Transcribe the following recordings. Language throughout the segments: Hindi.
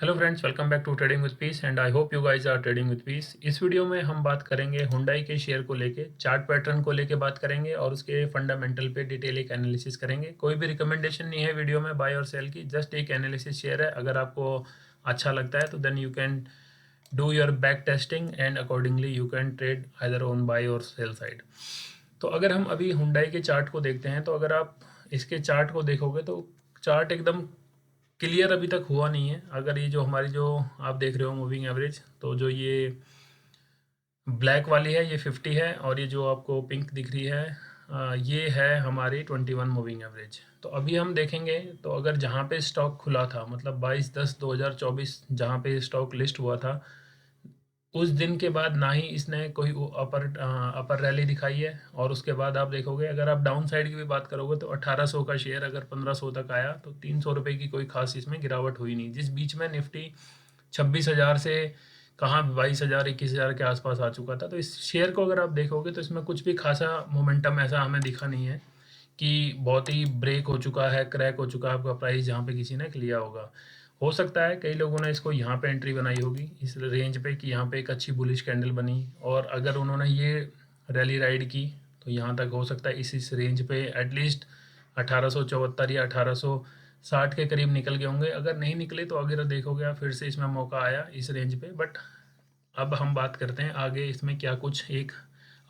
Hello friends, welcome back to trading with peace and I hope you guys are trading with peace. इस वीडियो में हम बात करेंगे हुंडई के शेयर को लेके, चार्ट पैटर्न को लेके बात करेंगे और उसके फंडामेंटल पे डिटेल एक एनालिसिस करेंगे। कोई भी रिकमेंडेशन नहीं है वीडियो में बाय और सेल की, जस्ट एक एनालिसिस शेयर है। अगर आपको अच्छा लगता है तो then you can do your back testing and accordingly you can trade either on buy or sell side. तो अगर हम अभी हुंडई के चार्ट को देखते हैं तो अगर आप इसके चार्ट को देखोगे तो चार्ट एकदम क्लियर अभी तक हुआ नहीं है। अगर ये जो हमारी जो आप देख रहे हो मूविंग एवरेज, तो जो ये ब्लैक वाली है ये 50 है और ये जो आपको पिंक दिख रही है ये है हमारी 21 मूविंग एवरेज। तो अभी हम देखेंगे तो अगर जहाँ पे स्टॉक खुला था, मतलब 22/10/2024 जहाँ पे स्टॉक लिस्ट हुआ था, उस दिन के बाद ना ही इसने कोई अपर रैली दिखाई है। और उसके बाद आप देखोगे, अगर आप डाउन साइड की भी बात करोगे तो 1800 का शेयर अगर 1500 तक आया तो 300 रुपये की कोई खास इसमें गिरावट हुई नहीं। जिस बीच में निफ्टी 26,000 से कहाँ 22,000 21,000 के आसपास आ चुका था। तो इस शेयर को अगर आप देखोगे तो इसमें कुछ भी खासा मोमेंटम ऐसा हमें दिखा नहीं है कि बहुत ही ब्रेक हो चुका है, क्रैक हो चुका है आपका प्राइस जहाँ पे किसी ने लिया होगा। हो सकता है कई लोगों ने इसको यहाँ पे एंट्री बनाई होगी इस रेंज पे कि यहाँ पे एक अच्छी बुलिश कैंडल बनी, और अगर उन्होंने ये रैली राइड की तो यहाँ तक हो सकता है इस रेंज पे एटलीस्ट 1874 या 1860 के करीब निकल गए होंगे। अगर नहीं निकले तो अगर देखोगे आप फिर से इसमें मौका आया इस रेंज पे। बट अब हम बात करते हैं आगे इसमें क्या कुछ एक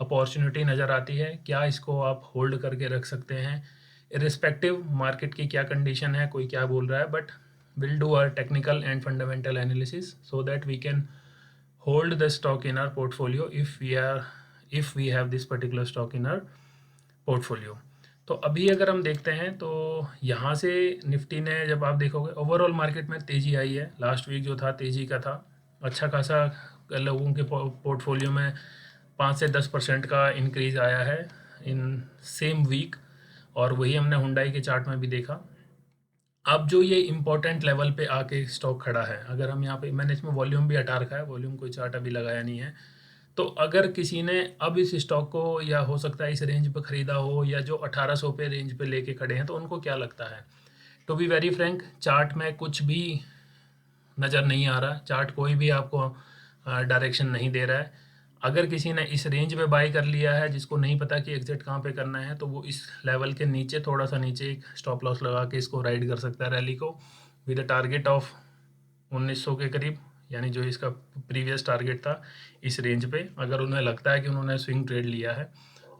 अपॉर्चुनिटी नज़र आती है, क्या इसको आप होल्ड करके रख सकते हैं इरिस्पेक्टिव मार्केट की क्या कंडीशन है, कोई क्या बोल रहा है। But will do our technical and fundamental analysis so that we can hold the stock in our portfolio if we have this particular stock in our portfolio। तो अभी अगर हम देखते हैं तो यहाँ से निफ्टी ने, जब आप देखोगे ओवरऑल मार्केट में तेज़ी आई है। लास्ट वीक जो था तेज़ी का था, अच्छा खासा लोगों के पोर्टफोलियो में 5 से 10% का इंक्रीज़ आया है इन सेम वीक, और वही हमने हुंडई के चार्ट में भी देखा। अब जो ये इम्पोर्टेंट लेवल पे आके स्टॉक खड़ा है, अगर हम यहाँ पे, मैंने इसमें वॉल्यूम भी हटा रखा है, वॉल्यूम कोई चार्ट अभी लगाया नहीं है। तो अगर किसी ने अब इस स्टॉक को, या हो सकता है इस रेंज पे ख़रीदा हो, या जो 1800 पे रेंज पे लेके खड़े हैं, तो उनको क्या लगता है? To be very frank, chart में कुछ भी नज़र नहीं आ रहा। चार्ट कोई भी आपको डायरेक्शन नहीं दे रहा है। अगर किसी ने इस रेंज पे बाई कर लिया है, जिसको नहीं पता कि एग्जिट कहाँ पे करना है, तो वो इस लेवल के नीचे थोड़ा सा नीचे एक स्टॉप लॉस लगा के इसको राइड कर सकता है रैली को, विद अ टारगेट ऑफ 1900 के करीब, यानी जो इसका प्रीवियस टारगेट था इस रेंज पे। अगर उन्हें लगता है कि उन्होंने स्विंग ट्रेड लिया है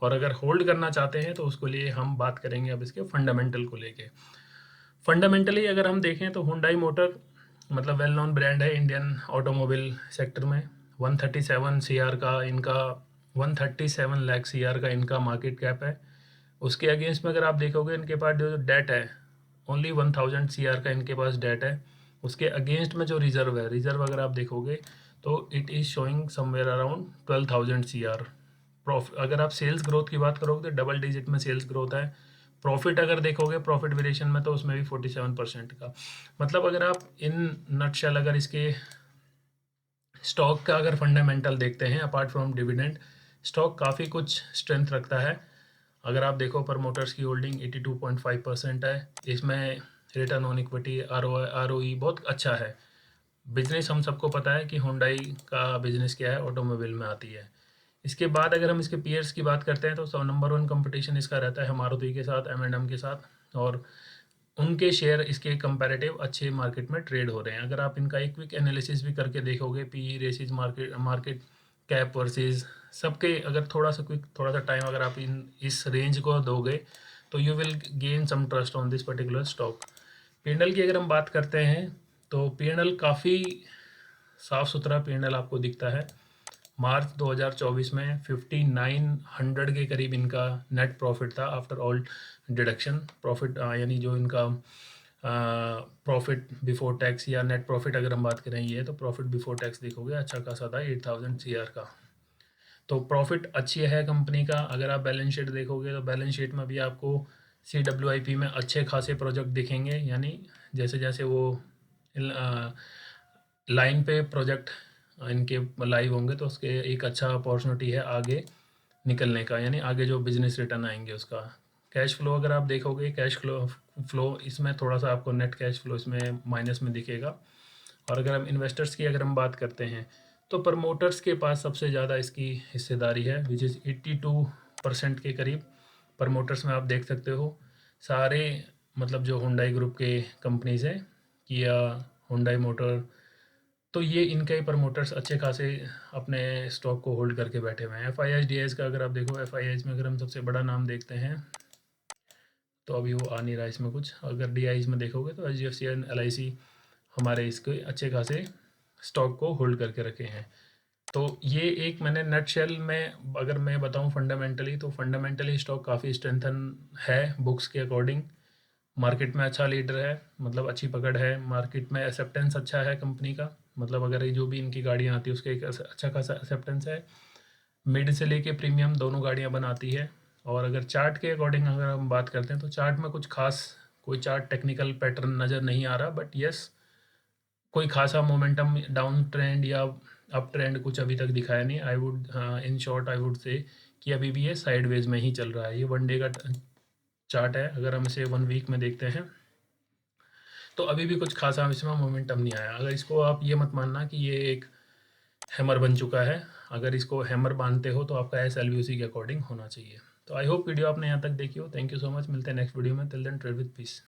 और अगर होल्ड करना चाहते हैं तो उसके लिए हम बात करेंगे अब इसके फंडामेंटल को लेके। फंडामेंटली अगर हम देखें तो हुंडई मोटर मतलब वेल नोन ब्रांड है इंडियन ऑटोमोबाइल सेक्टर में। 137 सीआर का इनका 137 लाख सीआर का इनका मार्केट कैप है। उसके अगेंस्ट में अगर आप देखोगे इनके पास जो डेट है ओनली 1000 सीआर का इनके पास डेट है। उसके अगेंस्ट में जो रिजर्व है, रिजर्व अगर आप देखोगे तो it is showing somewhere around 12,000 CR. अगर आप सेल्स ग्रोथ की बात करोगे तो डबल डिजिट में सेल्स ग्रोथ है। प्रॉफिट अगर देखोगे प्रॉफिट वेरिएशन में तो उसमें भी 47% का। मतलब अगर आप इन नटशेल अगर इसके स्टॉक का अगर फंडामेंटल देखते हैं अपार्ट फ्रॉम डिविडेंड, स्टॉक काफ़ी कुछ स्ट्रेंथ रखता है। अगर आप देखो प्रमोटर्स की होल्डिंग 82.5% है। इसमें रिटर्न ऑन इक्विटी आरओई बहुत अच्छा है। बिजनेस हम सबको पता है कि हुंडई का बिजनेस क्या है, ऑटोमोबाइल में आती है। इसके बाद अगर हम इसके पीयर्स की बात करते हैं तो नंबर 1 कंपटीशन इसका रहता है मारुति के साथ, M&M के साथ, और उनके शेयर इसके कंपैरेटिव अच्छे मार्केट में ट्रेड हो रहे हैं। अगर आप इनका एक क्विक एनालिसिस भी करके देखोगे, P ratios market market cap versus सबके, अगर थोड़ा सा टाइम अगर आप इस रेंज को दोगे तो you will gain some trust on this particular stock. P की अगर हम बात करते हैं तो पी काफ़ी साफ़ सुथरा पी आपको दिखता है। मार्च 2024 में 5900 के करीब इनका नेट प्रॉफिट था आफ्टर ऑल डिडक्शन प्रॉफिट, यानी जो इनका प्रॉफिट बिफोर टैक्स या नेट प्रॉफिट अगर हम बात करें ये, तो प्रॉफिट बिफोर टैक्स देखोगे अच्छा खासा था 8000 सीआर का। तो प्रॉफिट अच्छी है कंपनी का। अगर आप बैलेंस शीट देखोगे तो बैलेंस शीट में भी आपको CWIP में अच्छे खासे प्रोजेक्ट दिखेंगे, यानी जैसे जैसे वो लाइन पे प्रोजेक्ट इनके लाइव होंगे तो उसके एक अच्छा अपॉर्चुनिटी है आगे निकलने का, यानी आगे जो बिजनेस रिटर्न आएंगे उसका। कैश फ्लो अगर आप देखोगे, कैश फ्लो इसमें थोड़ा सा आपको नेट कैश फ्लो इसमें माइनस में दिखेगा। और अगर हम इन्वेस्टर्स की अगर हम बात करते हैं तो प्रमोटर्स के पास सबसे ज़्यादा इसकी हिस्सेदारी है, विच इज़ 82% के करीब प्रमोटर्स में आप देख सकते हो। सारे मतलब जो हुंडई ग्रुप के कंपनीज़ हैं, किया, हुंडई मोटर, तो ये इनके ही प्रमोटर्स अच्छे खासे अपने स्टॉक को होल्ड करके बैठे हुए हैं। एफ आई एच का अगर आप देखो, एफ में अगर हम सबसे बड़ा नाम देखते हैं तो अभी वो आ नहीं रहा इसमें कुछ। अगर डी में देखोगे तो HDFC एंड LIC हमारे इसके अच्छे खासे स्टॉक को होल्ड करके रखे हैं। तो ये एक मैंने नट शेल में अगर मैं बताऊं फंडामेंटली, तो फंडामेंटली स्टॉक काफ़ी स्ट्रेंथन है बुक्स के अकॉर्डिंग। मार्केट में अच्छा लीडर है, मतलब अच्छी पकड़ है, मार्केट में एक्सेप्टेंस अच्छा है कंपनी का, मतलब अगर ये जो भी इनकी गाड़ियाँ आती है उसके एक अच्छा खासा एक्सेप्टेंस है। मिड से लेके प्रीमियम दोनों गाड़ियाँ बनाती है। और अगर चार्ट के अकॉर्डिंग अगर हम बात करते हैं तो चार्ट में कुछ खास कोई चार्ट टेक्निकल पैटर्न नज़र नहीं आ रहा, बट यस कोई खासा मोमेंटम डाउन ट्रेंड या अप ट्रेंड कुछ अभी तक दिखाया नहीं। I would in short I would say कि अभी भी ये साइडवेज में ही चल रहा है। ये 1 डे का चार्ट है, अगर हम इसे 1 वीक में देखते हैं तो अभी भी कुछ खासा इसमें मोमेंटम नहीं आया। अगर इसको आप ये मत मानना कि ये एक हैमर बन चुका है, अगर इसको हैमर बांधते हो तो आपका SL भी उसी के अकॉर्डिंग होना चाहिए। तो आई होप वीडियो आपने यहाँ तक देखी हो। थैंक यू सो मच, मिलते हैं नेक्स्ट वीडियो में। Till then trade with piece.